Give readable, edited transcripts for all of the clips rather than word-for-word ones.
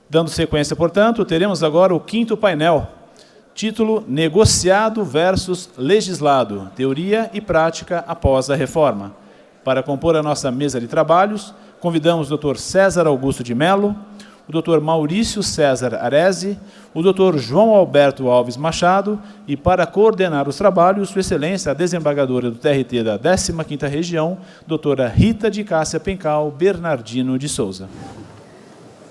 Dando sequência, portanto, teremos agora o quinto painel, título Negociado versus Legislado, Teoria e Prática após a Reforma. Para compor a nossa mesa de trabalhos, convidamos o Dr. César Augusto de Mello, o Dr. Maurício César Arese, o Dr. João Alberto Alves Machado e, para coordenar os trabalhos, Sua Excelência, a desembargadora do TRT da 15ª Região, doutora Rita de Cássia Pencal Bernardino de Souza.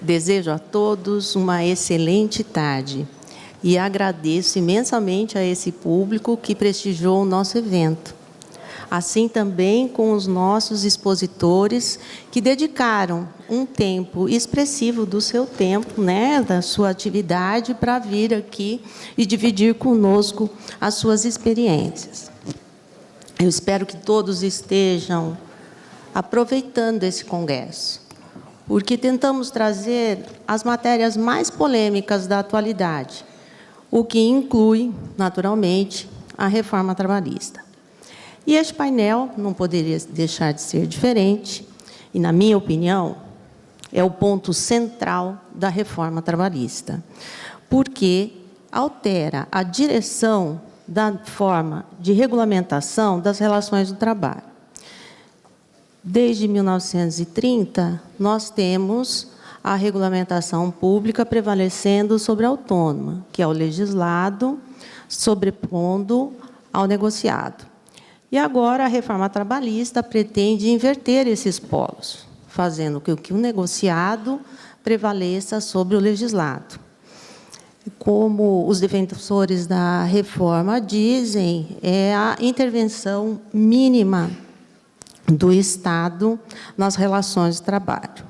Desejo a todos uma excelente tarde e agradeço imensamente a esse público que prestigiou o nosso evento. Assim também com os nossos expositores que dedicaram um tempo expressivo do seu tempo, da sua atividade, para vir aqui e dividir conosco as suas experiências. Eu espero que todos estejam aproveitando esse congresso, porque tentamos trazer as matérias mais polêmicas da atualidade, o que inclui, naturalmente, a reforma trabalhista. E este painel não poderia deixar de ser diferente, e, na minha opinião, é o ponto central da reforma trabalhista, porque altera a direção da forma de regulamentação das relações do trabalho. Desde 1930, nós temos a regulamentação pública prevalecendo sobre a autônoma, que é o legislado, sobrepondo ao negociado. E agora a reforma trabalhista pretende inverter esses polos, fazendo com que o negociado prevaleça sobre o legislado. Como os defensores da reforma dizem, é a intervenção mínima do Estado nas relações de trabalho.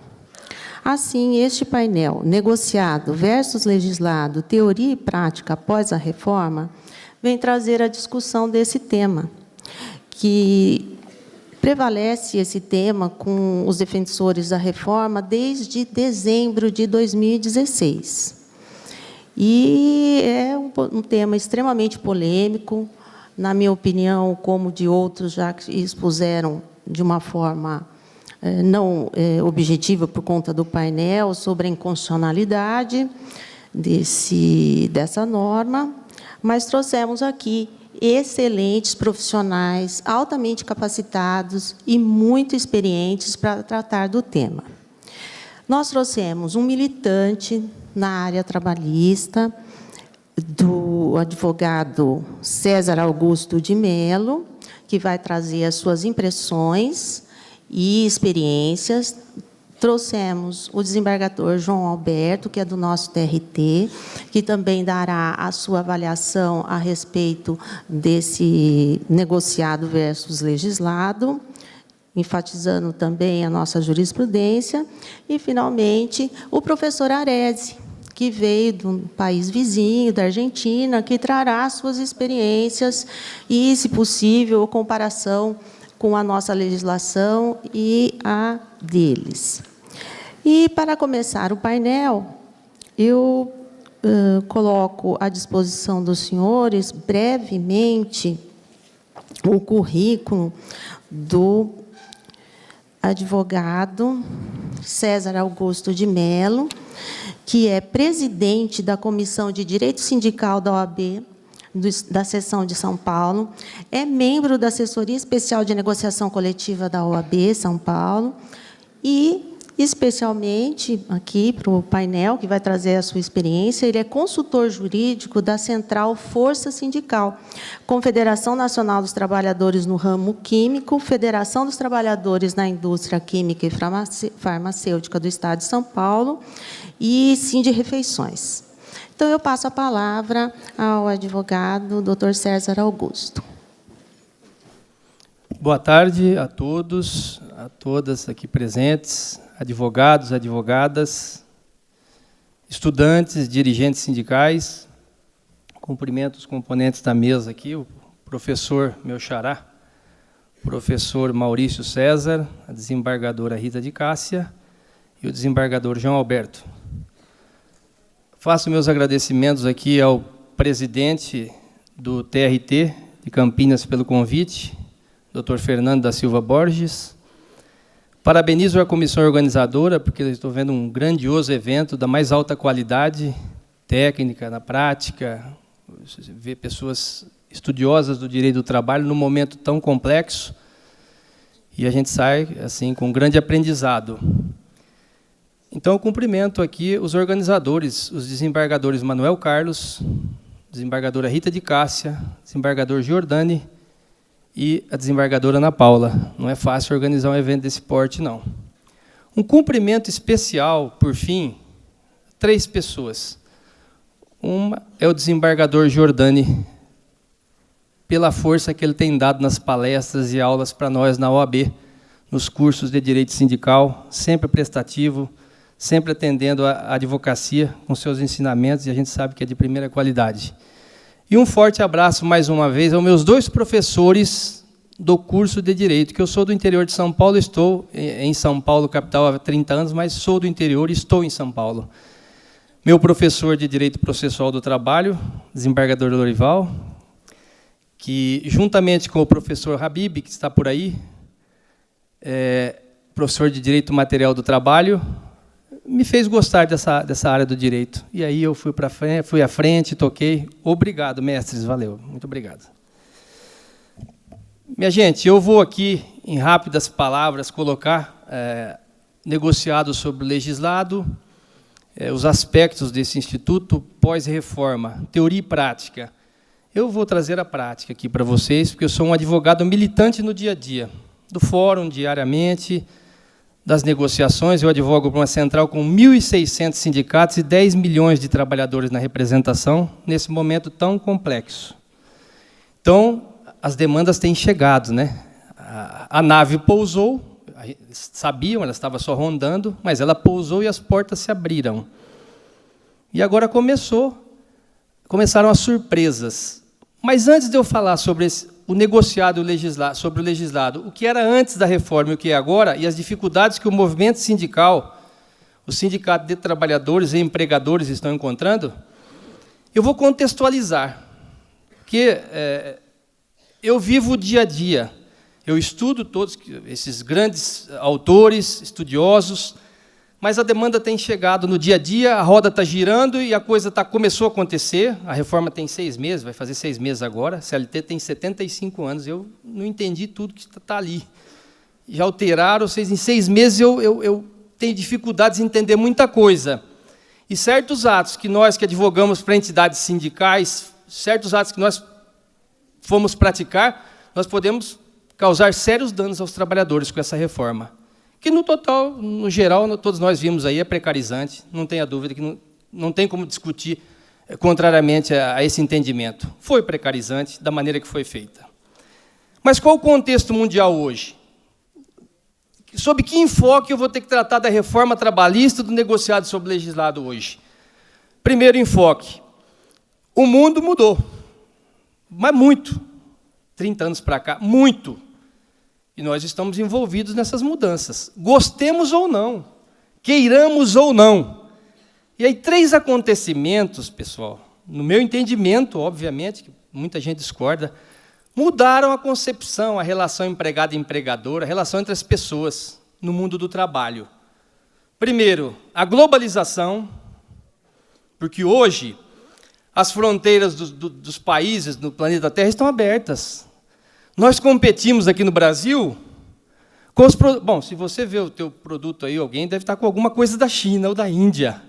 Assim, este painel, negociado versus legislado, teoria e prática após a reforma, vem trazer a discussão desse tema, que prevalece esse tema com os defensores da reforma desde dezembro de 2016. E é um tema extremamente polêmico, na minha opinião, como de outros já que expuseram de uma forma não objetiva por conta do painel sobre a inconstitucionalidade dessa norma, mas trouxemos aqui excelentes profissionais, altamente capacitados e muito experientes para tratar do tema. Nós trouxemos um militante na área trabalhista, do advogado César Augusto de Mello, que vai trazer as suas impressões e experiências. Trouxemos o desembargador João Alberto, que é do nosso TRT, que também dará a sua avaliação a respeito desse negociado versus legislado, enfatizando também a nossa jurisprudência. E, finalmente, o professor Arese, que veio do país vizinho, da Argentina, que trará suas experiências e, se possível, a comparação com a nossa legislação e a deles. E, para começar o painel, eu coloco à disposição dos senhores, brevemente, o currículo do advogado César Augusto de Mello, que é presidente da Comissão de Direito Sindical da OAB, da seção de São Paulo, é membro da Assessoria Especial de Negociação Coletiva da OAB São Paulo e, especialmente, aqui para o painel, que vai trazer a sua experiência, ele é consultor jurídico da Central Força Sindical, Confederação Nacional dos Trabalhadores no Ramo Químico, Federação dos Trabalhadores na Indústria Química e Farmacêutica do Estado de São Paulo e Sindirefeições. Então, eu passo a palavra ao advogado Dr. César Augusto. Boa tarde a todos, a todas aqui presentes, advogados, advogadas, estudantes, dirigentes sindicais. Cumprimento os componentes da mesa aqui, o professor meu xará, professor Maurício César, a desembargadora Rita de Cássia e o desembargador João Alberto. Faço meus agradecimentos aqui ao presidente do TRT de Campinas pelo convite, Dr. Fernando da Silva Borges, Parabenizo a comissão organizadora, porque eu estou vendo um grandioso evento da mais alta qualidade técnica, na prática, ver pessoas estudiosas do direito do trabalho num momento tão complexo, e a gente sai assim com um grande aprendizado. Então, eu cumprimento aqui os organizadores, os desembargadores Manuel Carlos, desembargadora Rita de Cássia, desembargador Giordani e a desembargadora Ana Paula. Não é fácil organizar um evento desse porte, não. Um cumprimento especial, por fim, 3 pessoas. Uma é o desembargador Giordani, pela força que ele tem dado nas palestras e aulas para nós na OAB, nos cursos de direito sindical, sempre prestativo, sempre atendendo a advocacia com seus ensinamentos, e a gente sabe que é de primeira qualidade. E um forte abraço, mais uma vez, aos meus 2 professores do curso de Direito, que eu sou do interior de São Paulo, estou em São Paulo, capital, há 30 anos, mas sou do interior e estou em São Paulo. Meu professor de Direito Processual do Trabalho, desembargador Lorival, que, juntamente com o professor Habib, que está por aí, professor de Direito Material do Trabalho, me fez gostar dessa área do direito. E aí eu fui à frente, toquei. Obrigado, mestres, valeu, muito obrigado. Minha gente, eu vou aqui, em rápidas palavras, colocar negociado sobre o legislado, os aspectos desse instituto pós-reforma, teoria e prática. Eu vou trazer a prática aqui para vocês, porque eu sou um advogado militante no dia a dia, do fórum, diariamente, das negociações. Eu advogo para uma central com 1.600 sindicatos e 10 milhões de trabalhadores na representação, nesse momento tão complexo. Então, as demandas têm chegado, né? A nave pousou, sabiam, ela estava só rondando, mas ela pousou e as portas se abriram. E agora começaram as surpresas. Mas antes de eu falar sobre o negociado sobre o legislado, o que era antes da reforma e o que é agora, e as dificuldades que o movimento sindical, o sindicato de trabalhadores e empregadores estão encontrando, eu vou contextualizar, porque eu vivo o dia a dia, eu estudo todos esses grandes autores, estudiosos, mas a demanda tem chegado no dia a dia, a roda está girando e a coisa começou a acontecer. A reforma tem 6 meses, vai fazer 6 meses agora, a CLT tem 75 anos, eu não entendi tudo que está ali. Já alteraram, em 6 meses eu tenho dificuldades em entender muita coisa. E certos atos que nós que advogamos para entidades sindicais, certos atos que nós fomos praticar, nós podemos causar sérios danos aos trabalhadores com essa reforma. Que, no total, no geral, todos nós vimos aí, é precarizante, não tenha dúvida que não tem como discutir contrariamente a esse entendimento. Foi precarizante da maneira que foi feita. Mas qual o contexto mundial hoje? Sob que enfoque eu vou ter que tratar da reforma trabalhista do negociado sobre o legislado hoje? Primeiro enfoque. O mundo mudou, mas muito. 30 anos para cá, muito. E nós estamos envolvidos nessas mudanças. Gostemos ou não, queiramos ou não. E aí 3 acontecimentos, pessoal, no meu entendimento, obviamente, que muita gente discorda, mudaram a concepção, a relação empregado e empregador, a relação entre as pessoas no mundo do trabalho. Primeiro, a globalização, porque hoje as fronteiras dos países no planeta Terra estão abertas. Nós competimos aqui no Brasil com os produtos. Bom, se você vê o teu produto aí, alguém deve estar com alguma coisa da China ou da Índia,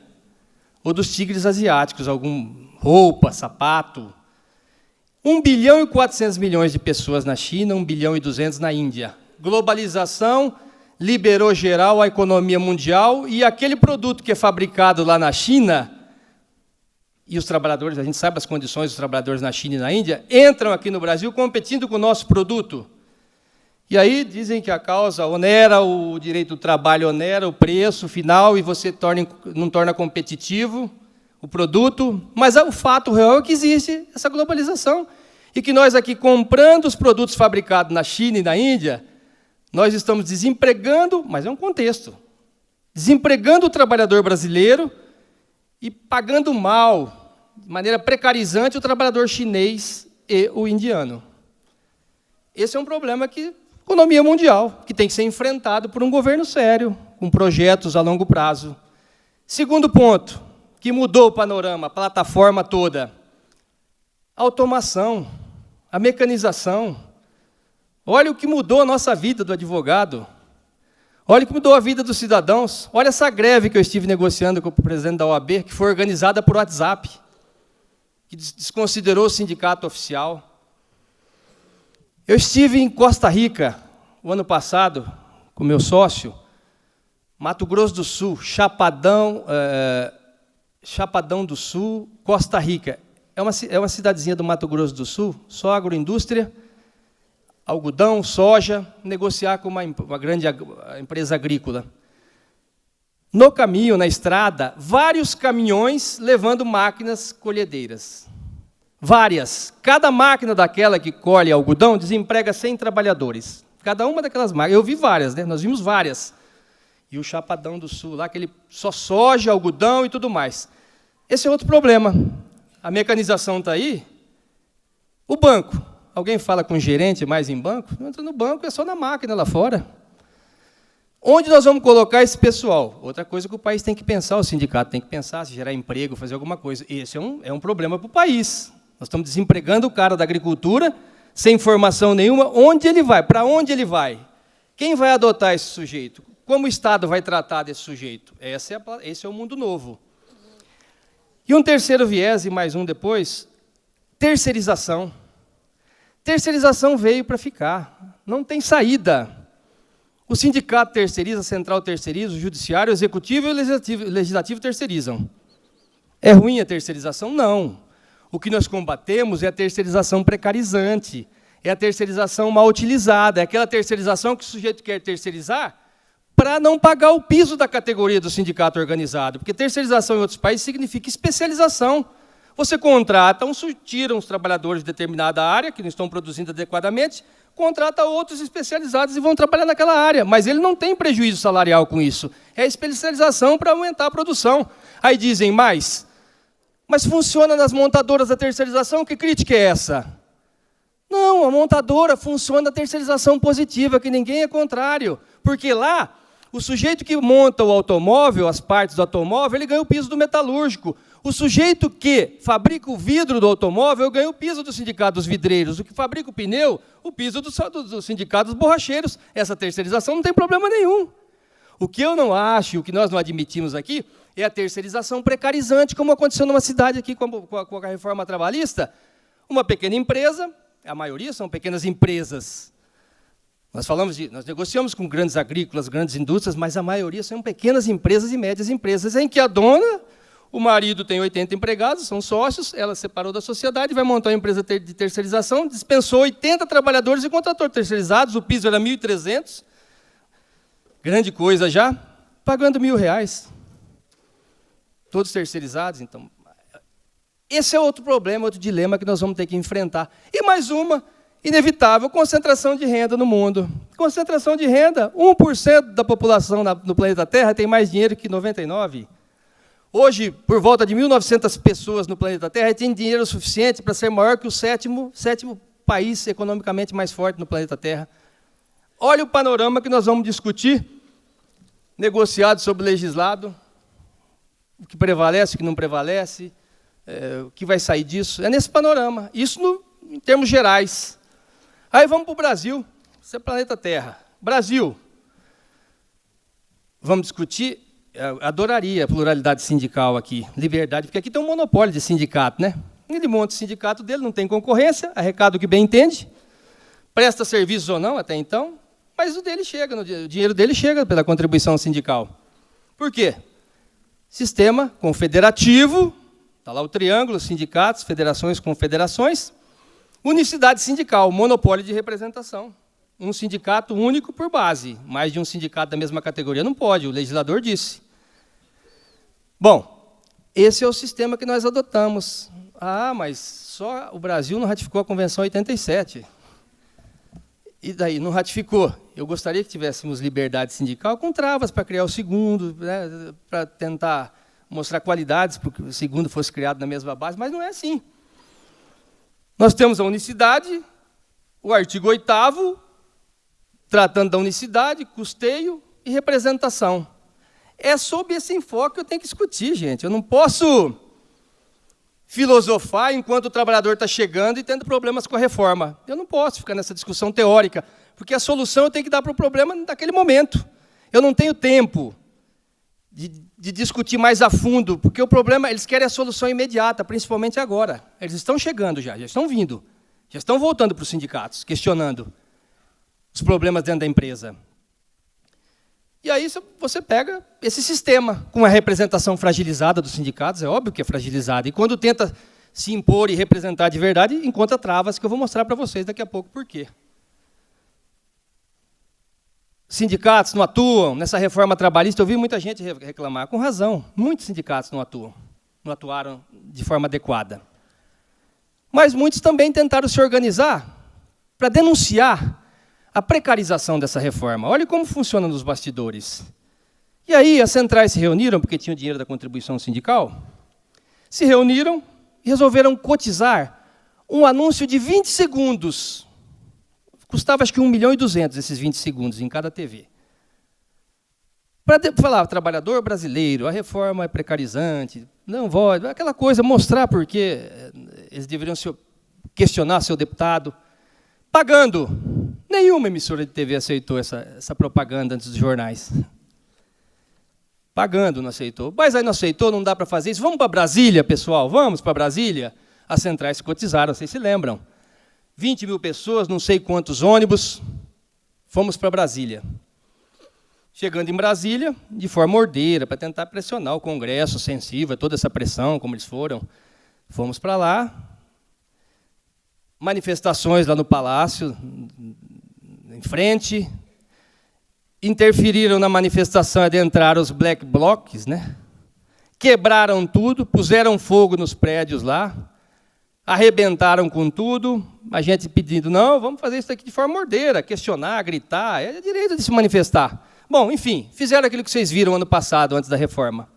ou dos tigres asiáticos, alguma roupa, sapato. 1 bilhão e 400 milhões de pessoas na China, 1 bilhão e 200 na Índia. Globalização liberou geral a economia mundial e aquele produto que é fabricado lá na China, e os trabalhadores, a gente sabe as condições dos trabalhadores na China e na Índia, entram aqui no Brasil competindo com o nosso produto. E aí dizem que a causa onera, o direito do trabalho onera o preço final e você não torna competitivo o produto, mas o fato real é que existe essa globalização e que nós aqui, comprando os produtos fabricados na China e na Índia, nós estamos desempregando, mas é um contexto, desempregando o trabalhador brasileiro e pagando mal, de maneira precarizante, o trabalhador chinês e o indiano. Esse é um problema que Economia mundial, que tem que ser enfrentado por um governo sério, com projetos a longo prazo. Segundo ponto, que mudou o panorama, a plataforma toda. A automação, a mecanização. Olha o que mudou a nossa vida do advogado. Olha o que mudou a vida dos cidadãos. Olha essa greve que eu estive negociando com o presidente da OAB, que foi organizada por WhatsApp, que desconsiderou o sindicato oficial. Eu estive em Costa Rica, o ano passado, com meu sócio, Mato Grosso do Sul, Chapadão do Sul, Costa Rica. É uma cidadezinha do Mato Grosso do Sul, só agroindústria, algodão, soja, negociar com uma grande empresa agrícola. No caminho, na estrada, vários caminhões levando máquinas colhedeiras. Várias. Cada máquina daquela que colhe algodão desemprega 100 trabalhadores. Cada uma daquelas máquinas. Eu vi várias, né? Nós vimos várias. E o Chapadão do Sul, lá que ele só soja, algodão e tudo mais. Esse é outro problema. A mecanização está aí. O banco. Alguém fala com o gerente mais em banco? Não entra no banco, é só na máquina lá fora. Onde nós vamos colocar esse pessoal? Outra coisa que o país tem que pensar, o sindicato tem que pensar, se gerar emprego, fazer alguma coisa. Esse é um problema para o país. Nós estamos desempregando o cara da agricultura, sem formação nenhuma. Onde ele vai? Para onde ele vai? Quem vai adotar esse sujeito? Como o Estado vai tratar desse sujeito? Esse é o mundo novo. E um terceiro viés, e mais um depois, terceirização. Terceirização veio para ficar. Não tem saída. O sindicato terceiriza, a central terceiriza, o judiciário, o executivo e o legislativo terceirizam. É ruim a terceirização? Não. O que nós combatemos é a terceirização precarizante, é a terceirização mal utilizada, é aquela terceirização que o sujeito quer terceirizar para não pagar o piso da categoria do sindicato organizado, porque terceirização em outros países significa especialização. Você contrata, tira uns trabalhadores de determinada área, que não estão produzindo adequadamente, contrata outros especializados e vão trabalhar naquela área, mas ele não tem prejuízo salarial com isso. É especialização para aumentar a produção. Aí dizem, mas funciona nas montadoras da terceirização? Que crítica é essa? Não, a montadora funciona na terceirização positiva, que ninguém é contrário, porque lá, o sujeito que monta o automóvel, as partes do automóvel, ele ganha o piso do metalúrgico. O sujeito que fabrica o vidro do automóvel ganha o piso do sindicato dos vidreiros. O que fabrica o pneu, o piso do sindicato dos borracheiros. Essa terceirização não tem problema nenhum. O que eu não acho, o que nós não admitimos aqui, é a terceirização precarizante, como aconteceu numa cidade aqui com a reforma trabalhista. Uma pequena empresa, a maioria são pequenas empresas. Nós negociamos com grandes agrícolas, grandes indústrias, mas a maioria são pequenas empresas e médias empresas, em que a dona, o marido tem 80 empregados, são sócios, ela separou da sociedade, vai montar uma empresa de terceirização, dispensou 80 trabalhadores e contratou terceirizados, o piso era 1.300, grande coisa já, pagando R$1.000. Todos terceirizados, então. Esse é outro problema, outro dilema que nós vamos ter que enfrentar. E mais uma, inevitável, concentração de renda no mundo. Concentração de renda, 1% da população no planeta Terra tem mais dinheiro que 99%. Hoje, por volta de 1.900 pessoas no planeta Terra tem dinheiro suficiente para ser maior que o sétimo país economicamente mais forte no planeta Terra. Olha o panorama que nós vamos discutir, negociado sobre legislado, o que prevalece, o que não prevalece, o que vai sair disso. É nesse panorama, isso em termos gerais. Aí vamos para o Brasil, isso é planeta Terra. Brasil, vamos discutir, adoraria a pluralidade sindical aqui, liberdade, porque aqui tem um monopólio de sindicato, né? Ele monta o sindicato dele, não tem concorrência, arrecada o que bem entende, presta serviços ou não até então, mas o dele chega, o dinheiro dele chega pela contribuição sindical. Por quê? Sistema confederativo, está lá o triângulo, sindicatos, federações, confederações, unicidade sindical, monopólio de representação. Um sindicato único por base, mais de um sindicato da mesma categoria não pode, o legislador disse. Bom, esse é o sistema que nós adotamos. Ah, mas só o Brasil não ratificou a Convenção 87. E daí, não ratificou. Eu gostaria que tivéssemos liberdade sindical com travas para criar o segundo, né, para tentar mostrar qualidades, para que o segundo fosse criado na mesma base, mas não é assim. Nós temos a unicidade, o artigo 8º, tratando da unicidade, custeio e representação. É sob esse enfoque que eu tenho que discutir, gente. Eu não posso filosofar enquanto o trabalhador está chegando e tendo problemas com a reforma. Eu não posso ficar nessa discussão teórica, porque a solução eu tenho que dar para o problema naquele momento. Eu não tenho tempo de discutir mais a fundo, porque o problema, eles querem a solução imediata, principalmente agora. Eles estão chegando já estão vindo, já estão voltando para os sindicatos, questionando os problemas dentro da empresa. E aí você pega esse sistema, com a representação fragilizada dos sindicatos, é óbvio que é fragilizada, e quando tenta se impor e representar de verdade, encontra travas, que eu vou mostrar para vocês daqui a pouco por quê. Sindicatos não atuam nessa reforma trabalhista, eu vi muita gente reclamar, com razão, muitos sindicatos não atuaram de forma adequada. Mas muitos também tentaram se organizar para denunciar a precarização dessa reforma. Olha como funciona nos bastidores. E aí as centrais se reuniram, porque tinham dinheiro da contribuição sindical, se reuniram e resolveram cotizar um anúncio de 20 segundos. Custava acho que 1.200.000 esses 20 segundos em cada TV. Para falar, trabalhador brasileiro, a reforma é precarizante, não pode, aquela coisa, mostrar por que eles deveriam questionar seu deputado, pagando. Nenhuma emissora de TV aceitou essa propaganda antes dos jornais. Pagando, não aceitou. Mas aí não aceitou, não dá para fazer isso. Vamos para Brasília, pessoal, vamos para Brasília. As centrais se cotizaram, vocês se lembram. 20.000 pessoas, não sei quantos ônibus, fomos para Brasília. Chegando em Brasília, de forma ordeira, para tentar pressionar o Congresso, sensível a toda essa pressão, como eles foram. Fomos para lá, manifestações lá no Palácio, em frente, interferiram na manifestação, adentraram os black blocs, né? Quebraram tudo, puseram fogo nos prédios lá, arrebentaram com tudo, a gente pedindo, não, vamos fazer isso aqui de forma ordeira, questionar, gritar, é direito de se manifestar. Bom, enfim, fizeram aquilo que vocês viram ano passado, antes da reforma.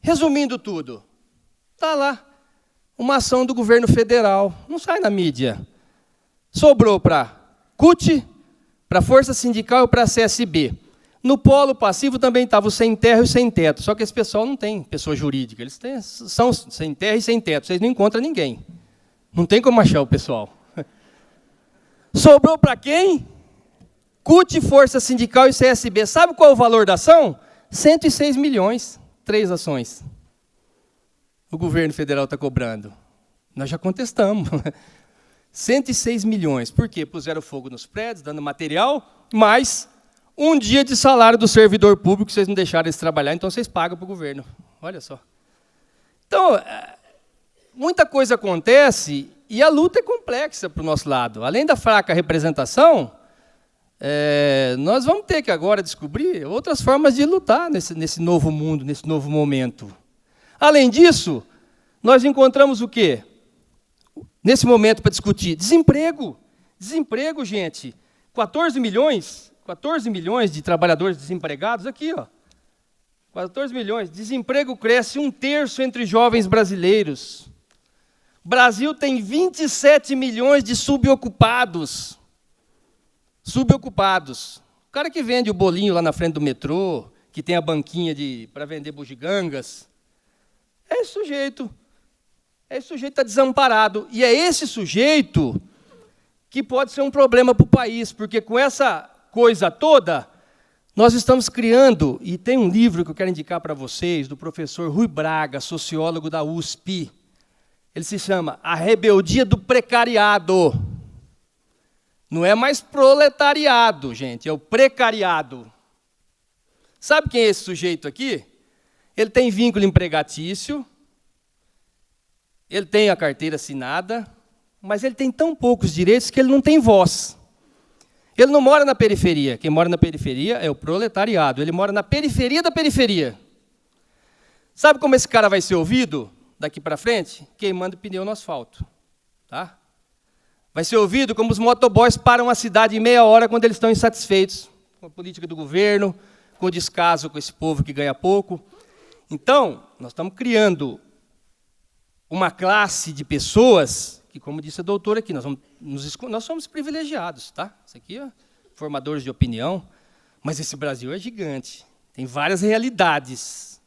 Resumindo tudo, está lá uma ação do governo federal, não sai na mídia. Sobrou para CUT, para a Força Sindical e para a CSB. No polo passivo também estava o sem terra e o sem teto, só que esse pessoal não tem pessoa jurídica, eles são sem terra e sem teto, vocês não encontram ninguém. Não tem como achar o pessoal. Sobrou para quem? CUT, Força Sindical e CSB. Sabe qual é o valor da ação? 106 milhões, 3 ações. O governo federal está cobrando. Nós já contestamos. 106 milhões. Por quê? Puseram fogo nos prédios, dando material, mas um dia de salário do servidor público, vocês não deixaram eles trabalhar, então vocês pagam para o governo. Olha só. Então, muita coisa acontece e a luta é complexa para o nosso lado. Além da fraca representação, nós vamos ter que agora descobrir outras formas de lutar nesse novo mundo, nesse novo momento. Além disso, nós encontramos o quê? Nesse momento para discutir desemprego. Desemprego, gente. 14 milhões de trabalhadores desempregados aqui, ó. 14 milhões. Desemprego cresce 1/3 entre jovens brasileiros. O Brasil tem 27 milhões de subocupados. Subocupados. O cara que vende o bolinho lá na frente do metrô, que tem a banquinha para vender bugigangas, esse sujeito está desamparado. E é esse sujeito que pode ser um problema para o país, porque com essa coisa toda, nós estamos criando, e tem um livro que eu quero indicar para vocês, do professor Rui Braga, sociólogo da USP. Ele se chama A Rebeldia do Precariado. Não é mais proletariado, gente, é o precariado. Sabe quem é esse sujeito aqui? Ele tem vínculo empregatício, ele tem a carteira assinada, mas ele tem tão poucos direitos que ele não tem voz. Ele não mora na periferia. Quem mora na periferia é o proletariado. Ele mora na periferia da periferia. Sabe como esse cara vai ser ouvido daqui para frente? Queimando pneu no asfalto. Tá? Vai ser ouvido como os motoboys param a cidade em meia hora quando eles estão insatisfeitos com a política do governo, com o descaso com esse povo que ganha pouco. Então, nós estamos criando uma classe de pessoas que, como disse a doutora aqui, nós somos privilegiados, tá? Isso aqui formadores de opinião, mas esse Brasil é gigante. Tem várias realidades.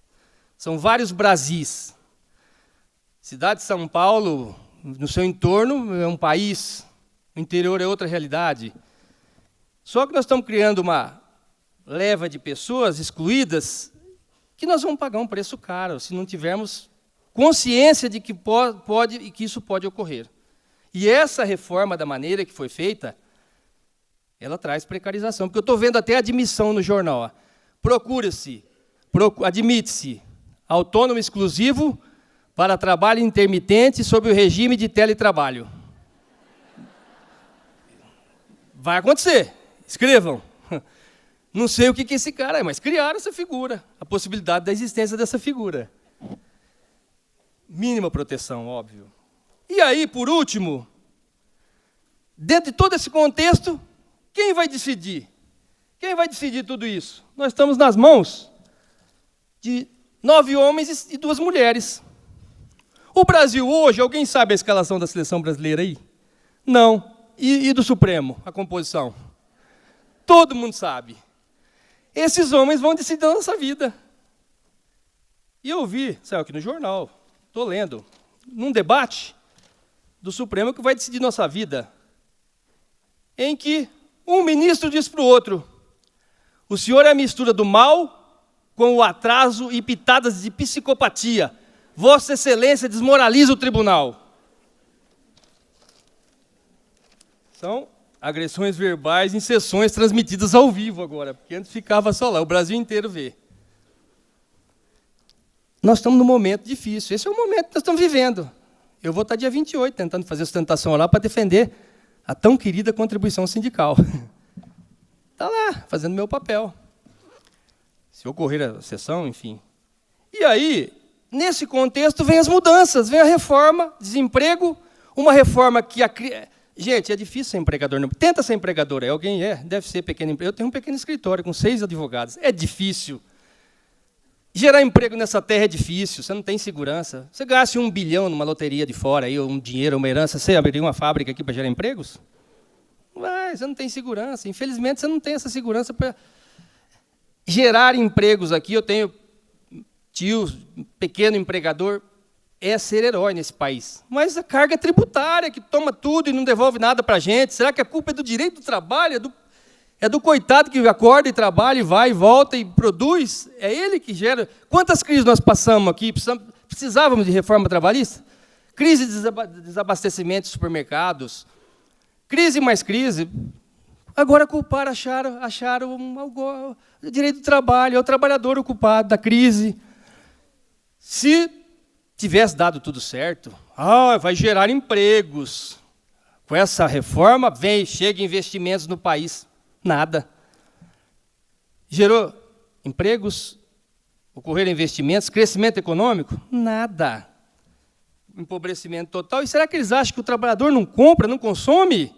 São vários Brasis. Cidade de São Paulo, no seu entorno, é um país. O interior é outra realidade. Só que nós estamos criando uma leva de pessoas excluídas que nós vamos pagar um preço caro se não tivermos consciência de que pode e que isso pode ocorrer. E essa reforma, da maneira que foi feita, ela traz precarização. Porque eu estou vendo até a admissão no jornal. Admite-se autônomo exclusivo para trabalho intermitente sob o regime de teletrabalho. Vai acontecer. Escrevam. Não sei o que esse cara é, mas criaram essa figura, a possibilidade da existência dessa figura. Mínima proteção, óbvio. E aí, por último, dentro de todo esse contexto, quem vai decidir? Quem vai decidir tudo isso? Nós estamos nas mãos de 9 homens e 2 mulheres. O Brasil hoje, alguém sabe a escalação da seleção brasileira aí? Não. E do Supremo, a composição? Todo mundo sabe. Esses homens vão decidir a nossa vida. E eu vi, saiu aqui no jornal, estou lendo, num debate do Supremo que vai decidir nossa vida, em que um ministro diz para o outro: o senhor é a mistura do mal com o atraso e pitadas de psicopatia. Vossa Excelência desmoraliza o tribunal. São agressões verbais em sessões transmitidas ao vivo agora, porque antes ficava só lá, o Brasil inteiro vê. Nós estamos num momento difícil, esse é o momento que nós estamos vivendo. Eu vou estar dia 28 tentando fazer sustentação lá para defender a tão querida contribuição sindical. Está lá, fazendo meu papel. Se ocorrer a sessão, enfim. E aí, nesse contexto, vem as mudanças, vem a reforma, desemprego, uma reforma que... Gente, é difícil ser empregador. Não. Tenta ser empregador. Alguém deve ser pequeno empregador. Eu tenho um pequeno escritório com 6 advogados. É difícil. Gerar emprego nessa terra é difícil, você não tem segurança. Você gaste 1 bilhão numa loteria de fora, aí, um dinheiro, uma herança, você abriria uma fábrica aqui para gerar empregos? Vai, você não tem segurança. Infelizmente, você não tem essa segurança para gerar empregos aqui. Eu tenho tio, pequeno empregador, é ser herói nesse país. Mas a carga tributária, que toma tudo e não devolve nada para a gente, será que a culpa é do direito do trabalho, é do coitado que acorda e trabalha e vai e volta e produz? É ele que gera. Quantas crises nós passamos aqui? Precisávamos de reforma trabalhista? Crise de desabastecimento de supermercados. Crise mais crise. Agora culparam, acharam o direito do trabalho, é o trabalhador o culpado da crise. Se tivesse dado tudo certo, vai gerar empregos. Com essa reforma, chega investimentos no país. Nada. Gerou empregos, ocorreram investimentos, crescimento econômico? Nada. Empobrecimento total. E será que eles acham que o trabalhador não compra, não consome?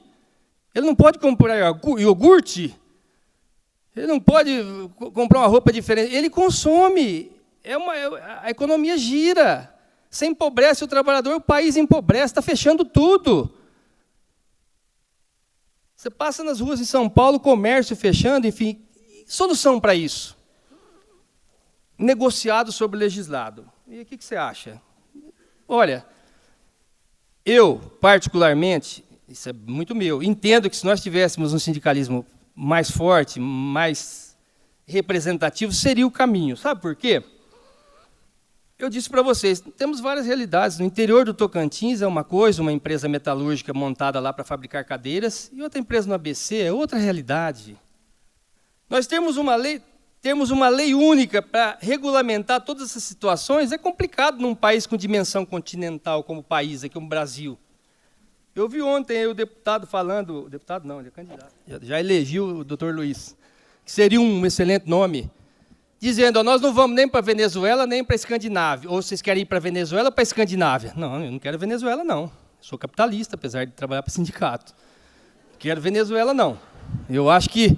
Ele não pode comprar iogurte? Ele não pode comprar uma roupa diferente? Ele consome. A economia gira. Você empobrece o trabalhador, o país empobrece, está fechando tudo. Você passa nas ruas de São Paulo, comércio fechando, enfim. Solução para isso? Negociado sobre legislado. E o que você acha? Olha, eu, particularmente, isso é muito meu, entendo que se nós tivéssemos um sindicalismo mais forte, mais representativo, seria o caminho. Sabe por quê? Eu disse para vocês, temos várias realidades. No interior do Tocantins é uma coisa, uma empresa metalúrgica montada lá para fabricar cadeiras, e outra empresa no ABC é outra realidade. Nós temos uma lei única para regulamentar todas essas situações. É complicado num país com dimensão continental como o país, como o Brasil. Eu vi ontem o deputado falando, deputado não, ele é candidato, já elegeu o doutor Luiz, que seria um excelente nome, dizendo, nós não vamos nem para a Venezuela, nem para a Escandinávia. Ou vocês querem ir para a Venezuela ou para a Escandinávia? Não, eu não quero Venezuela, não. Sou capitalista, apesar de trabalhar para o sindicato. Não quero Venezuela, não. Eu acho que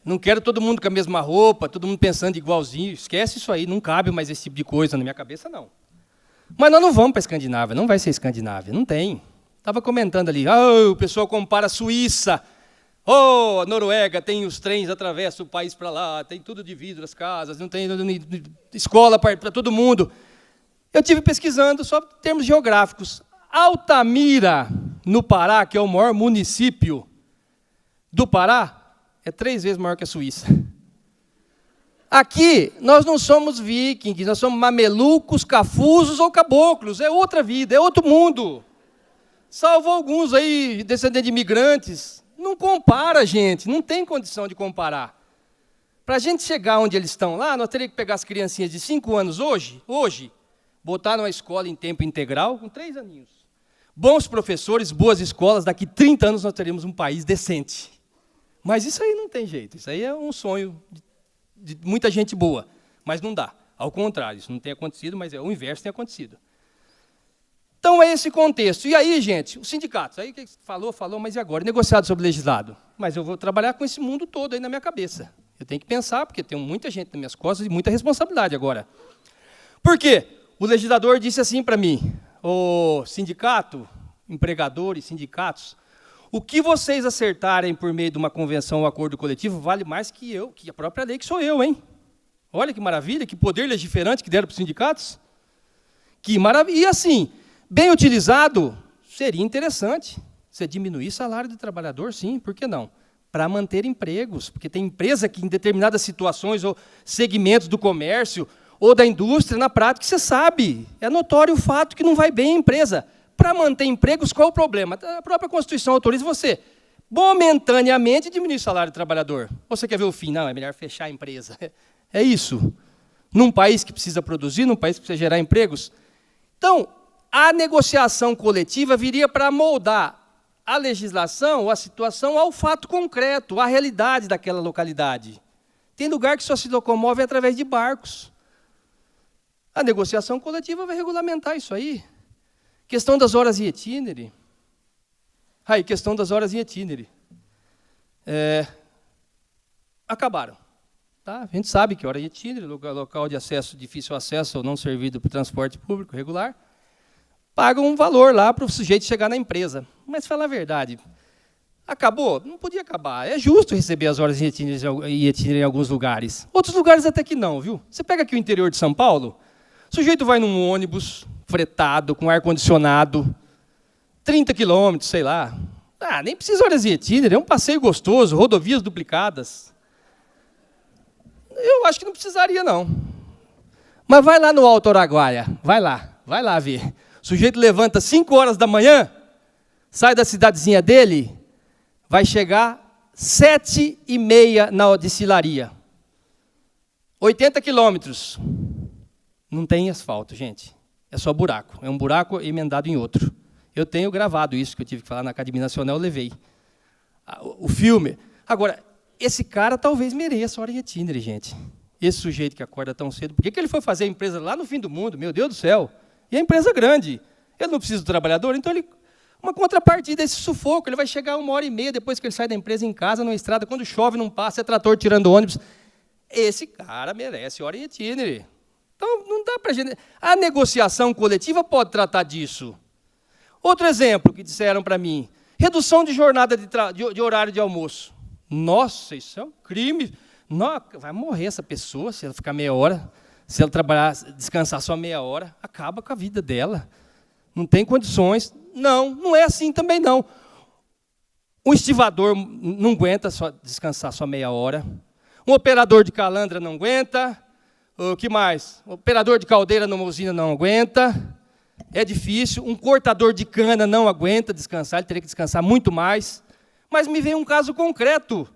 não quero todo mundo com a mesma roupa, todo mundo pensando igualzinho. Esquece isso aí, não cabe mais esse tipo de coisa na minha cabeça, não. Mas nós não vamos para a Escandinávia, não vai ser Escandinávia, não tem. Estava comentando ali, o pessoal compara a Suíça. Oh, a Noruega tem os trens, atravessa o país para lá, tem tudo de vidro, as casas, não tem escola para todo mundo. Eu tive pesquisando só termos geográficos. Altamira, no Pará, que é o maior município do Pará, é 3 vezes maior que a Suíça. Aqui, nós não somos vikings, nós somos mamelucos, cafusos ou caboclos. É outra vida, é outro mundo. Salvo alguns aí, descendentes de imigrantes. Não compara, gente, não tem condição de comparar. Para a gente chegar onde eles estão lá, nós teríamos que pegar as criancinhas de 5 anos hoje, botar numa escola em tempo integral, com 3 aninhos. Bons professores, boas escolas, daqui 30 anos nós teremos um país decente. Mas isso aí não tem jeito, isso aí é um sonho de muita gente boa, mas não dá. Ao contrário, isso não tem acontecido, mas o inverso tem acontecido. Então, é esse contexto. E aí, gente, os sindicatos, aí que falou, mas e agora? Negociado sobre legislado. Mas eu vou trabalhar com esse mundo todo aí na minha cabeça. Eu tenho que pensar, porque tem muita gente nas minhas costas e muita responsabilidade agora. Por quê? O legislador disse assim para mim, o sindicato, empregadores, sindicatos, o que vocês acertarem por meio de uma convenção ou acordo coletivo vale mais que a própria lei, que sou eu, hein? Olha que maravilha, que poder legiferante que deram para os sindicatos. Que maravilha. E assim, bem utilizado, seria interessante. Você diminuir o salário do trabalhador, sim, por que não? Para manter empregos, porque tem empresa que em determinadas situações ou segmentos do comércio ou da indústria, na prática, você sabe, é notório o fato que não vai bem a empresa. Para manter empregos, qual o problema? A própria Constituição autoriza você, momentaneamente, diminuir o salário do trabalhador. Ou você quer ver o fim? Não, é melhor fechar a empresa. É isso. Num país que precisa produzir, num país que precisa gerar empregos. Então, a negociação coletiva viria para moldar a legislação ou a situação ao fato concreto, à realidade daquela localidade. Tem lugar que só se locomove através de barcos. A negociação coletiva vai regulamentar isso aí. Questão das horas em itinere. Aí, questão das horas em itinere. Acabaram. Tá? A gente sabe que hora em itinere, local de acesso, difícil acesso ou não servido para o transporte público regular, pagam um valor lá para o sujeito chegar na empresa. Mas, falar a verdade, acabou? Não podia acabar. É justo receber as horas em itinere em alguns lugares. Outros lugares até que não, viu? Você pega aqui o interior de São Paulo, o sujeito vai num ônibus fretado, com ar-condicionado, 30 quilômetros, sei lá. Nem precisa horas em itinere, é um passeio gostoso, rodovias duplicadas. Eu acho que não precisaria, não. Mas vai lá no Alto Araguaia, vai lá ver. O sujeito levanta 5 horas da manhã, sai da cidadezinha dele, vai chegar 7h30 na destilaria. 80 quilômetros. Não tem asfalto, gente. É só buraco. É um buraco emendado em outro. Eu tenho gravado isso, que eu tive que falar na Academia Nacional, eu levei. O filme. Agora, esse cara talvez mereça hora em itinere, gente. Esse sujeito que acorda tão cedo. Por que ele foi fazer a empresa lá no fim do mundo? Meu Deus do céu. E a empresa grande. Ele não precisa do trabalhador, então uma contrapartida desse sufoco. Ele vai chegar 1h30 depois que ele sai da empresa em casa, numa estrada, quando chove, não passa, é trator tirando ônibus. Esse cara merece hora em itinere. Então, não dá para gente... A negociação coletiva pode tratar disso. Outro exemplo que disseram para mim, redução de jornada de horário de almoço. Nossa, isso é um crime. Não, vai morrer essa pessoa se ela ficar meia hora, se ela trabalhar, descansar só meia hora, acaba com a vida dela. Não tem condições. Não é assim também não. Um estivador não aguenta descansar só meia hora. Um operador de calandra não aguenta. O que mais? O operador de caldeira numa usina não aguenta. É difícil. Um cortador de cana não aguenta descansar, ele teria que descansar muito mais. Mas me veio um caso concreto.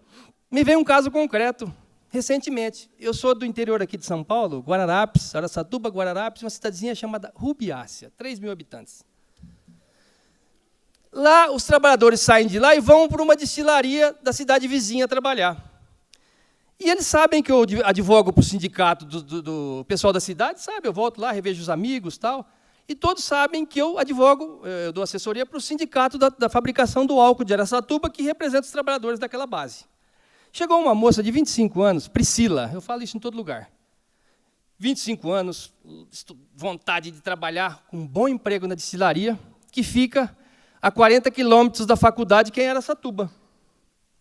Recentemente. Eu sou do interior aqui de São Paulo, Guararapes, Araçatuba, Guararapes, uma cidadezinha chamada Rubiácea, 3.000 habitantes. Lá, os trabalhadores saem de lá e vão para uma destilaria da cidade vizinha trabalhar. E eles sabem que eu advogo para o sindicato do pessoal da cidade, sabe? Eu volto lá, revejo os amigos e tal. E todos sabem que eu advogo, eu dou assessoria para o sindicato da fabricação do álcool de Araçatuba, que representa os trabalhadores daquela base. Chegou uma moça de 25 anos, Priscila, eu falo isso em todo lugar. 25 anos, vontade de trabalhar com um bom emprego na destilaria, que fica a 40 quilômetros da faculdade, que é em Araçatuba.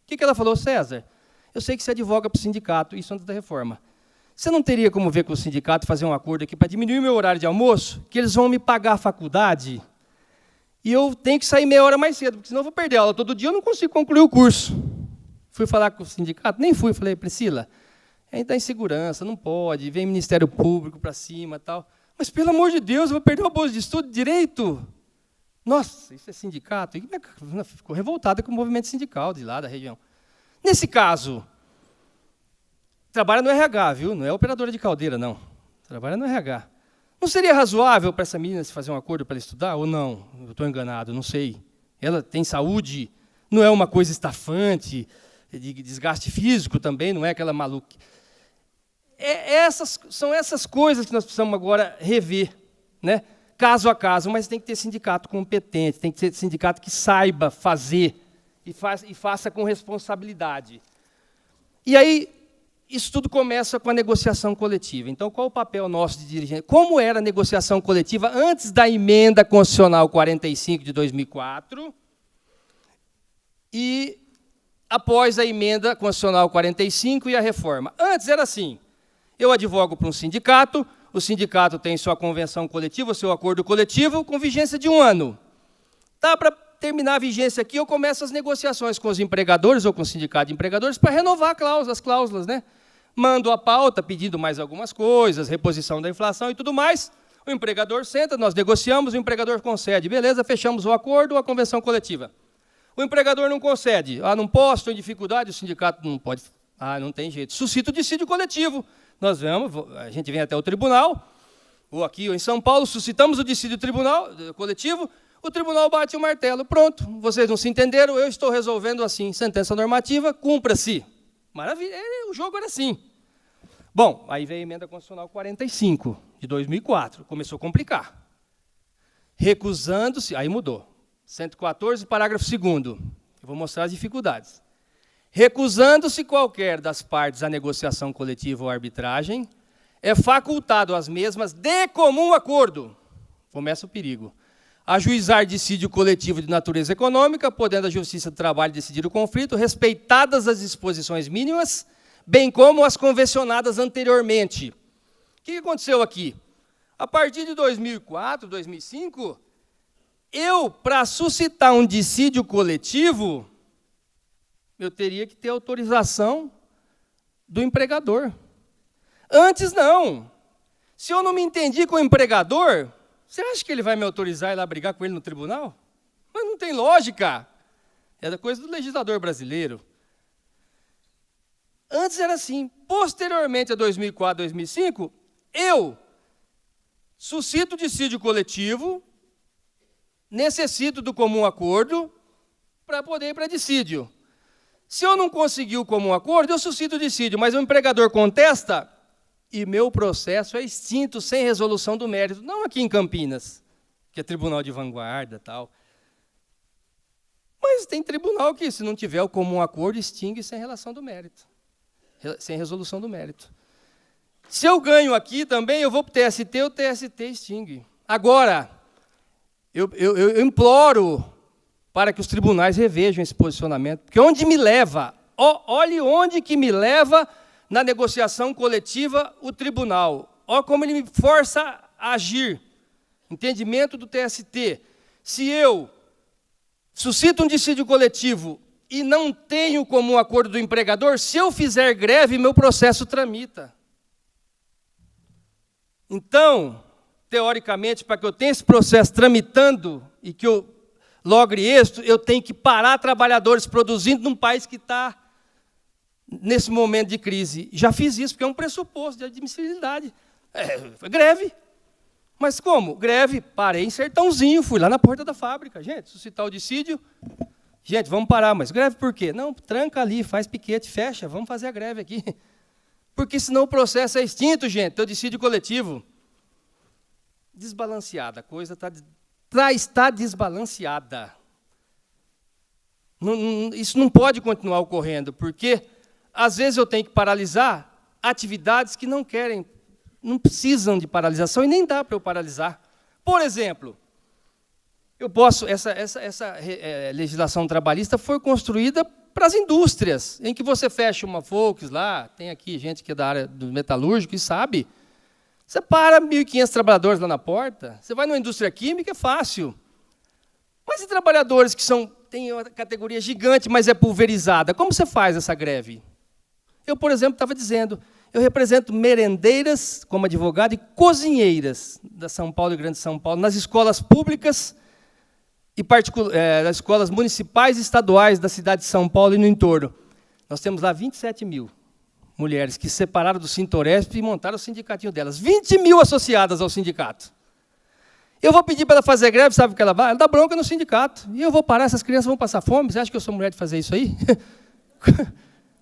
O que ela falou? César, eu sei que você advoga para o sindicato, isso antes da reforma. Você não teria como ver com o sindicato, fazer um acordo aqui para diminuir meu horário de almoço, que eles vão me pagar a faculdade, e eu tenho que sair meia hora mais cedo, porque senão eu vou perder aula todo dia, eu não consigo concluir o curso. Fui falar com o sindicato? Nem fui. Falei, Priscila, a gente está em segurança, não pode, vem Ministério Público para cima e tal. Mas, pelo amor de Deus, eu vou perder o bolsa de estudo de direito? Nossa, isso é sindicato? E ficou revoltada com o movimento sindical de lá da região. Nesse caso, trabalha no RH, viu? Não é operadora de caldeira, não. Trabalha no RH. Não seria razoável para essa menina se fazer um acordo para ela estudar? Ou não? Eu estou enganado, não sei. Ela tem saúde, não é uma coisa estafante, de desgaste físico também, não é aquela maluca. São essas coisas que nós precisamos agora rever, né? Caso a caso, mas tem que ter sindicato competente, tem que ter sindicato que saiba fazer e faça com responsabilidade. E aí, isso tudo começa com a negociação coletiva. Então, qual o papel nosso de dirigente? Como era a negociação coletiva antes da emenda constitucional 45 de 2004 e após a emenda constitucional 45 e a reforma? Antes era assim, eu advogo para um sindicato, o sindicato tem sua convenção coletiva, seu acordo coletivo, com vigência de 1 ano. Tá, para terminar a vigência aqui, eu começo as negociações com os empregadores ou com o sindicato de empregadores para renovar as cláusulas, né? Mando a pauta pedindo mais algumas coisas, reposição da inflação e tudo mais. O empregador senta, nós negociamos, o empregador concede. Beleza, fechamos o acordo, a convenção coletiva. O empregador não concede. Não posso, estou em dificuldade, o sindicato não pode. Não tem jeito. Suscita o dissídio coletivo. Nós a gente vem até o tribunal, ou aqui ou em São Paulo, suscitamos o dissídio coletivo, o tribunal bate o martelo. Pronto, vocês não se entenderam, eu estou resolvendo assim. Sentença normativa, cumpra-se. Maravilha, o jogo era assim. Bom, aí veio a emenda constitucional 45, de 2004, começou a complicar. Recusando-se, aí mudou. 114, parágrafo 2º. Eu vou mostrar as dificuldades. Recusando-se qualquer das partes à negociação coletiva ou arbitragem, é facultado às mesmas, de comum acordo, começa o perigo, ajuizar dissídio coletivo de natureza econômica, podendo a Justiça do Trabalho decidir o conflito, respeitadas as disposições mínimas, bem como as convencionadas anteriormente. O que aconteceu aqui? A partir de 2004, 2005, para suscitar um dissídio coletivo, eu teria que ter autorização do empregador. Antes, não. Se eu não me entendi com o empregador, você acha que ele vai me autorizar a ir lá brigar com ele no tribunal? Mas não tem lógica. É da coisa do legislador brasileiro. Antes era assim. Posteriormente a 2004, 2005, eu suscito dissídio coletivo, necessito do comum acordo para poder ir para dissídio. Se eu não conseguir o comum acordo, eu suscito o dissídio, mas o empregador contesta e meu processo é extinto sem resolução do mérito. Não aqui em Campinas, que é tribunal de vanguarda e tal. Mas tem tribunal que, se não tiver o comum acordo, extingue sem relação do mérito. Sem resolução do mérito. Se eu ganho aqui também, eu vou para o TST, o TST extingue. Agora, eu imploro para que os tribunais revejam esse posicionamento. Porque onde me leva, olhe onde que me leva na negociação coletiva o tribunal. Olha como ele me força a agir. Entendimento do TST. Se eu suscito um dissídio coletivo e não tenho como acordo do empregador, se eu fizer greve, meu processo tramita. Então, teoricamente, para que eu tenha esse processo tramitando e que eu logre êxito, eu tenho que parar trabalhadores produzindo num país que está nesse momento de crise. Já fiz isso, porque é um pressuposto de admissibilidade. Foi greve. Mas como? Greve, parei em Sertãozinho, fui lá na porta da fábrica. Gente, suscitar o dissídio. Gente, vamos parar, mas greve por quê? Não, tranca ali, faz piquete, fecha, vamos fazer a greve aqui. Porque senão o processo é extinto, gente, o dissídio coletivo. Desbalanceada, a coisa está desbalanceada. Isso não pode continuar ocorrendo, porque, às vezes, eu tenho que paralisar atividades que não precisam de paralisação e nem dá para eu paralisar. Por exemplo, essa legislação trabalhista foi construída para as indústrias, em que você fecha uma Volks lá, tem aqui gente que é da área do metalúrgico e sabe, você para 1.500 trabalhadores lá na porta, você vai numa indústria química, é fácil. Mas e trabalhadores que têm uma categoria gigante, mas é pulverizada, como você faz essa greve? Eu, por exemplo, estava dizendo, eu represento merendeiras, como advogado, e cozinheiras da São Paulo e Grande São Paulo, nas escolas públicas e nas escolas municipais e estaduais da cidade de São Paulo e no entorno. Nós temos lá 27 mil mulheres que se separaram do Sintoresp e montaram o sindicatinho delas. 20 mil associadas ao sindicato. Eu vou pedir para ela fazer greve, sabe o que ela vai? Ela dá bronca no sindicato. E eu vou parar, essas crianças vão passar fome? Você acha que eu sou mulher de fazer isso aí?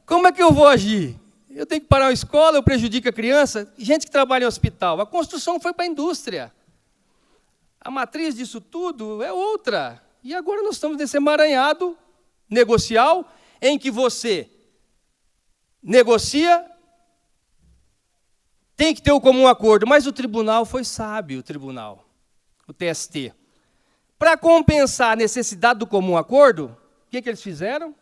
Como é que eu vou agir? Eu tenho que parar a escola, eu prejudico a criança? Gente que trabalha em hospital. A construção foi para a indústria. A matriz disso tudo é outra. E agora nós estamos nesse emaranhado negocial em que você negocia, tem que ter o comum acordo, mas o tribunal foi sábio, o TST. Para compensar a necessidade do comum acordo, o que eles fizeram?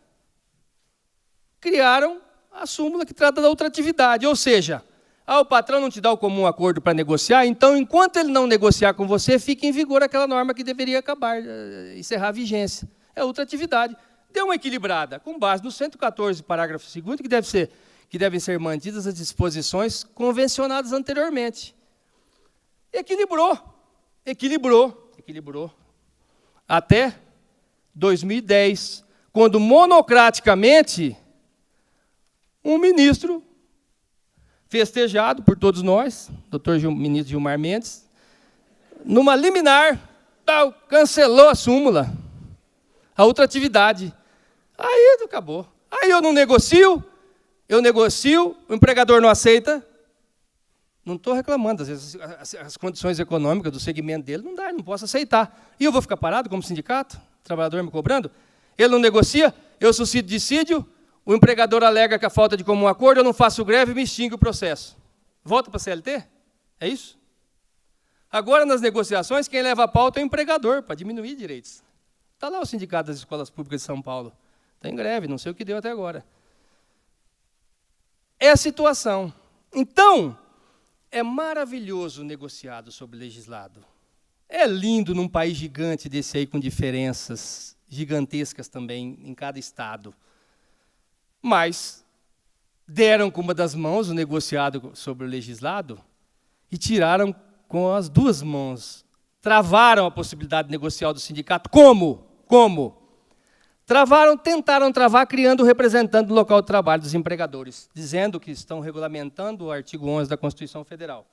Criaram a súmula que trata da ultratividade, ou seja, o patrão não te dá o comum acordo para negociar, então, enquanto ele não negociar com você, fica em vigor aquela norma que deveria acabar, encerrar a vigência. É a ultratividade. Deu uma equilibrada, com base no 114, parágrafo 2º, que devem ser mantidas as disposições convencionadas anteriormente. Equilibrou. Até 2010, quando, monocraticamente, um ministro, festejado por todos nós, ministro Gilmar Mendes, numa liminar, cancelou a súmula, a ultratividade. Aí acabou. Aí eu não negocio, o empregador não aceita. Não estou reclamando, às vezes as condições econômicas do segmento dele não dá, eu não posso aceitar. E eu vou ficar parado como sindicato, o trabalhador me cobrando? Ele não negocia, eu suscito dissídio, o empregador alega que a falta de comum acordo, eu não faço greve e me extingue o processo. Volta para a CLT? É isso? Agora, nas negociações, quem leva a pauta é o empregador, para diminuir direitos. Está lá o Sindicato das Escolas Públicas de São Paulo. Está em greve, não sei o que deu até agora. É a situação. Então, é maravilhoso negociado sobre legislado. É lindo num país gigante desse aí, com diferenças gigantescas também em cada estado. Mas deram com uma das mãos o negociado sobre o legislado e tiraram com as duas mãos. Travaram a possibilidade negocial do sindicato. Como? Tentaram travar criando o representante do local de trabalho dos empregadores, dizendo que estão regulamentando o artigo 11 da Constituição Federal.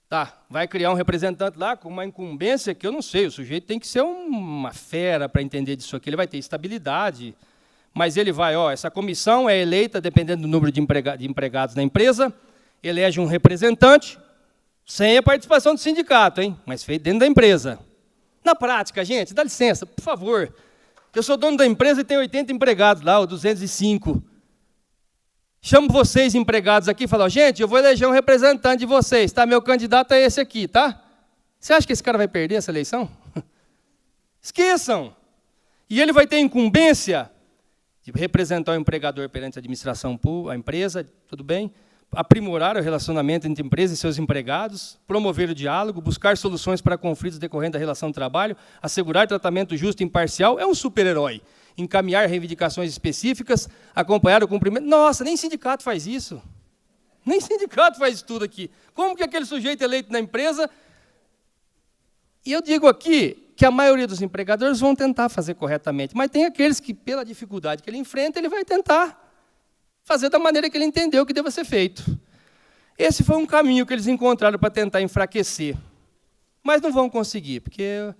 Tá, vai criar um representante lá com uma incumbência que eu não sei, o sujeito tem que ser uma fera para entender disso aqui, ele vai ter estabilidade, mas ele vai, essa comissão é eleita, dependendo do número de empregados na empresa, elege um representante, sem a participação do sindicato, hein? Mas feito dentro da empresa. Na prática, gente, dá licença, por favor. Eu sou dono da empresa e tenho 80 empregados lá, ou 205. Chamo vocês, empregados, aqui e falo, gente, eu vou eleger um representante de vocês, tá? Meu candidato é esse aqui, tá? Você acha que esse cara vai perder essa eleição? Esqueçam! E ele vai ter incumbência de representar o empregador perante a administração pública, a empresa, tudo bem? Aprimorar o relacionamento entre a empresa e seus empregados, promover o diálogo, buscar soluções para conflitos decorrentes da relação de trabalho, assegurar tratamento justo e imparcial, é um super-herói. Encaminhar reivindicações específicas, acompanhar o cumprimento. Nossa, nem sindicato faz isso. Nem sindicato faz isso tudo aqui. Como que aquele sujeito eleito na empresa... E eu digo aqui que a maioria dos empregadores vão tentar fazer corretamente, mas tem aqueles que, pela dificuldade que ele enfrenta, ele vai tentar fazer da maneira que ele entendeu que deva ser feito. Esse foi um caminho que eles encontraram para tentar enfraquecer. Mas não vão conseguir, porque...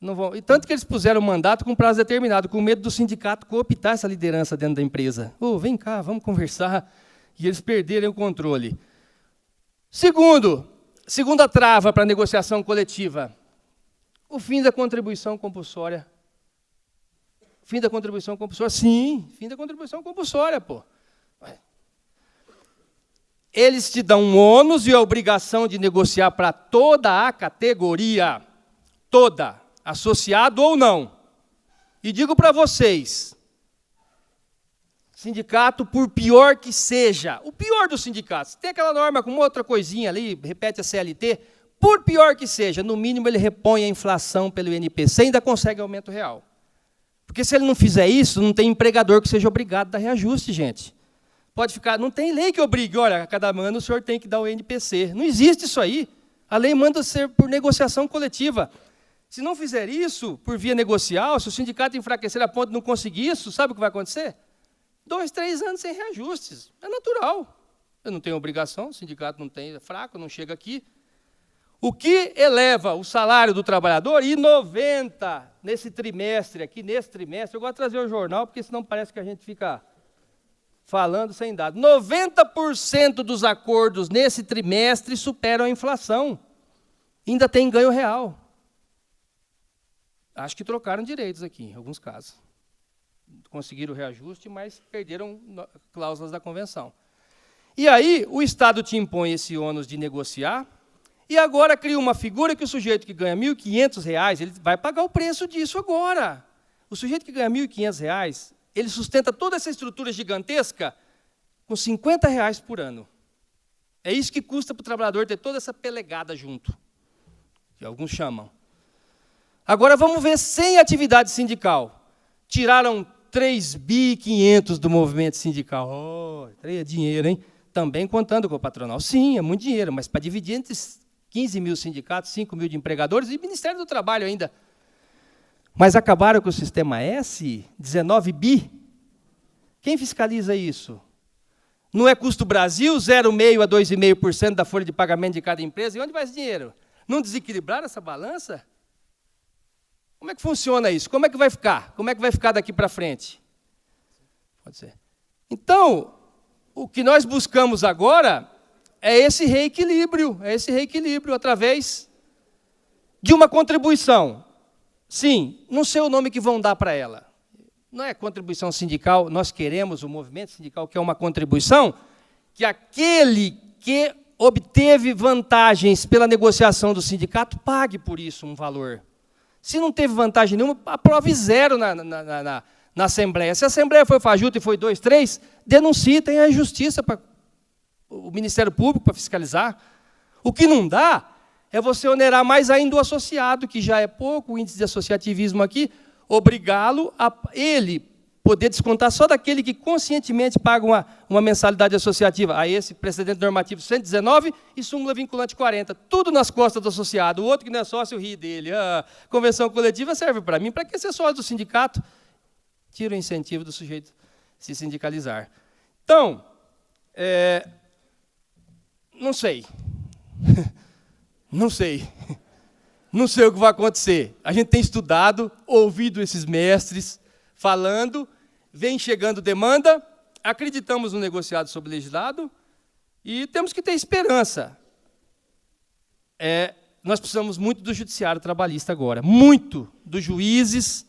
não vão. E tanto que eles puseram o mandato com prazo determinado, com medo do sindicato cooptar essa liderança dentro da empresa. Vem cá, vamos conversar. E eles perderem o controle. Segunda trava para a negociação coletiva. O fim da contribuição compulsória. Fim da contribuição compulsória? Sim, fim da contribuição compulsória, pô. Eles te dão um ônus e a obrigação de negociar para toda a categoria. Toda. Associado ou não. E digo para vocês, sindicato, por pior que seja, o pior dos sindicatos, tem aquela norma com outra coisinha ali, repete a CLT, por pior que seja, no mínimo ele repõe a inflação pelo INPC e ainda consegue aumento real. Porque se ele não fizer isso, não tem empregador que seja obrigado a dar reajuste, gente. Pode ficar, não tem lei que obrigue, olha, a cada ano o senhor tem que dar o INPC. Não existe isso aí. A lei manda ser por negociação coletiva. Se não fizer isso, por via negocial, se o sindicato enfraquecer a ponto de não conseguir isso, sabe o que vai acontecer? 2, 3 anos sem reajustes. É natural. Eu não tenho obrigação, o sindicato não tem, é fraco, não chega aqui. O que eleva o salário do trabalhador? E 90 nesse trimestre, aqui nesse trimestre, eu gosto de trazer o jornal, porque senão parece que a gente fica falando sem dados. 90% dos acordos nesse trimestre superam a inflação. Ainda tem ganho real. Acho que trocaram direitos aqui, em alguns casos. Conseguiram o reajuste, mas perderam cláusulas da convenção. E aí, o Estado te impõe esse ônus de negociar, e agora cria uma figura que o sujeito que ganha R$ 1.500, ele vai pagar o preço disso agora. O sujeito que ganha R$ 1.500, ele sustenta toda essa estrutura gigantesca com R$ 50 por ano. É isso que custa para o trabalhador ter toda essa pelegada junto, que alguns chamam. Agora vamos ver sem atividade sindical. Tiraram 3.500 bi do movimento sindical. Oh, é dinheiro, hein? Também contando com o patronal. Sim, é muito dinheiro, mas para dividir entre 15 mil sindicatos, 5 mil de empregadores e Ministério do Trabalho ainda. Mas acabaram com o sistema S, 19 bi. Quem fiscaliza isso? Não é custo Brasil, 0,5% a 2,5% da folha de pagamento de cada empresa? E onde vai esse dinheiro? Não desequilibraram essa balança? Como é que funciona isso? Como é que vai ficar? Como é que vai ficar daqui para frente? Pode ser. Então, o que nós buscamos agora é esse reequilíbrio através de uma contribuição. Sim, não sei o nome que vão dar para ela. Não é contribuição sindical, nós queremos o movimento sindical, que é uma contribuição, que aquele que obteve vantagens pela negociação do sindicato pague por isso um valor. Se não teve vantagem nenhuma, aprove 0 na Assembleia. Se a Assembleia foi fajuta e foi 2, 3, denuncie, tem a justiça para o Ministério Público para fiscalizar. O que não dá é você onerar mais ainda o associado, que já é pouco, o índice de associativismo aqui, obrigá-lo a ele poder descontar só daquele que conscientemente paga uma mensalidade associativa. A esse precedente normativo 119 e súmula vinculante 40. Tudo nas costas do associado. O outro que não é sócio ri dele. A convenção coletiva serve para mim. Para que ser sócio do sindicato? Tira o incentivo do sujeito se sindicalizar. Então, não sei. Não sei. Não sei o que vai acontecer. A gente tem estudado, ouvido esses mestres falando, vem chegando demanda, acreditamos no negociado sobre legislado e temos que ter esperança. Nós precisamos muito do judiciário trabalhista agora, muito dos juízes,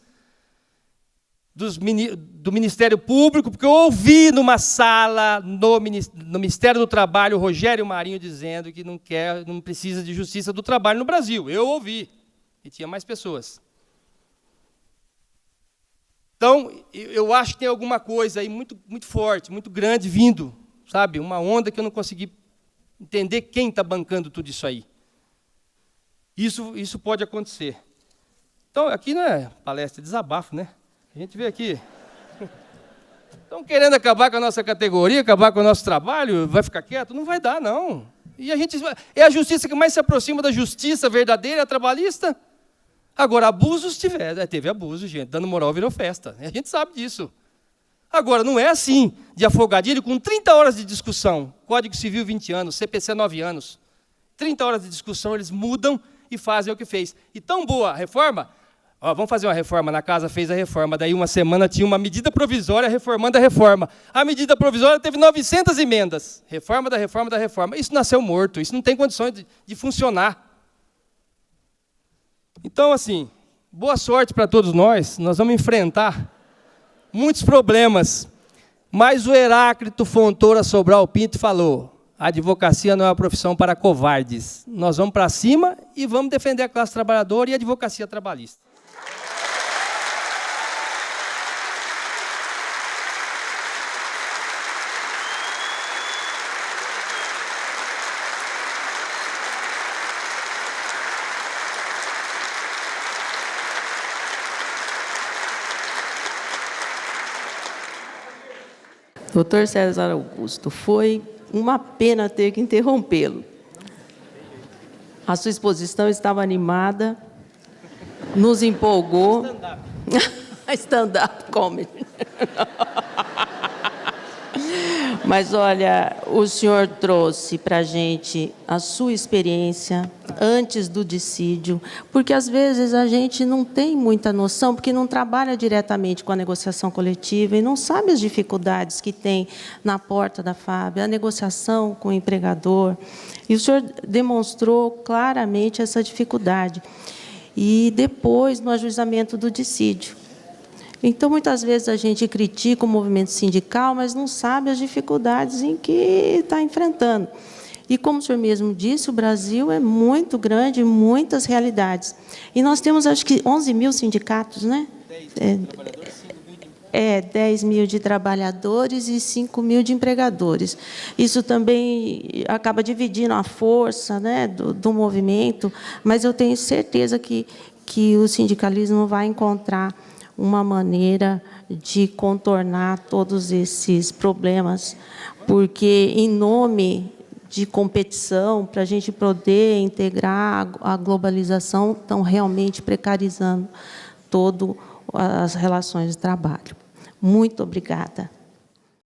do Ministério Público, porque eu ouvi numa sala no Ministério do Trabalho o Rogério Marinho dizendo que não precisa de justiça do trabalho no Brasil. Eu ouvi, e tinha mais pessoas. Então, eu acho que tem alguma coisa aí muito, muito forte, muito grande vindo, sabe? Uma onda que eu não consegui entender quem está bancando tudo isso aí. Isso pode acontecer. Então, aqui não é palestra, é desabafo, né? A gente vê aqui. Estão querendo acabar com a nossa categoria, acabar com o nosso trabalho, vai ficar quieto? Não vai dar, não. E é a justiça que mais se aproxima da justiça verdadeira, trabalhista. Agora, abusos teve abuso, gente. Dando moral virou festa. A gente sabe disso. Agora, não é assim, de afogadilho, com 30 horas de discussão. Código Civil, 20 anos, CPC, 9 anos. 30 horas de discussão, eles mudam e fazem o que fez. E tão boa a reforma, vamos fazer uma reforma, na casa fez a reforma, daí uma semana tinha uma medida provisória reformando a reforma. A medida provisória teve 900 emendas. Reforma da reforma da reforma. Isso nasceu morto, isso não tem condições de funcionar. Então, assim, boa sorte para todos nós vamos enfrentar muitos problemas, mas o Heráclito Fontoura Sobral Pinto falou, a advocacia não é uma profissão para covardes, nós vamos para cima e vamos defender a classe trabalhadora e a advocacia trabalhista. Doutor César Augusto, foi uma pena ter que interrompê-lo. A sua exposição estava animada, nos empolgou. Stand-up comedy. Mas, olha, o senhor trouxe para a gente a sua experiência antes do dissídio, porque, às vezes, a gente não tem muita noção, porque não trabalha diretamente com a negociação coletiva e não sabe as dificuldades que tem na porta da FAB, a negociação com o empregador. E o senhor demonstrou claramente essa dificuldade. E depois, no ajuizamento do dissídio. Então, muitas vezes, a gente critica o movimento sindical, mas não sabe as dificuldades em que está enfrentando. E, como o senhor mesmo disse, o Brasil é muito grande, muitas realidades. E nós temos, acho que, 11 mil sindicatos, né? 10 mil de trabalhadores e 5 mil de empregadores. Isso também acaba dividindo a força, né, do movimento, mas eu tenho certeza que o sindicalismo vai encontrar uma maneira de contornar todos esses problemas, porque, em nome de competição, para a gente poder integrar a globalização, estão realmente precarizando todas as relações de trabalho. Muito obrigada.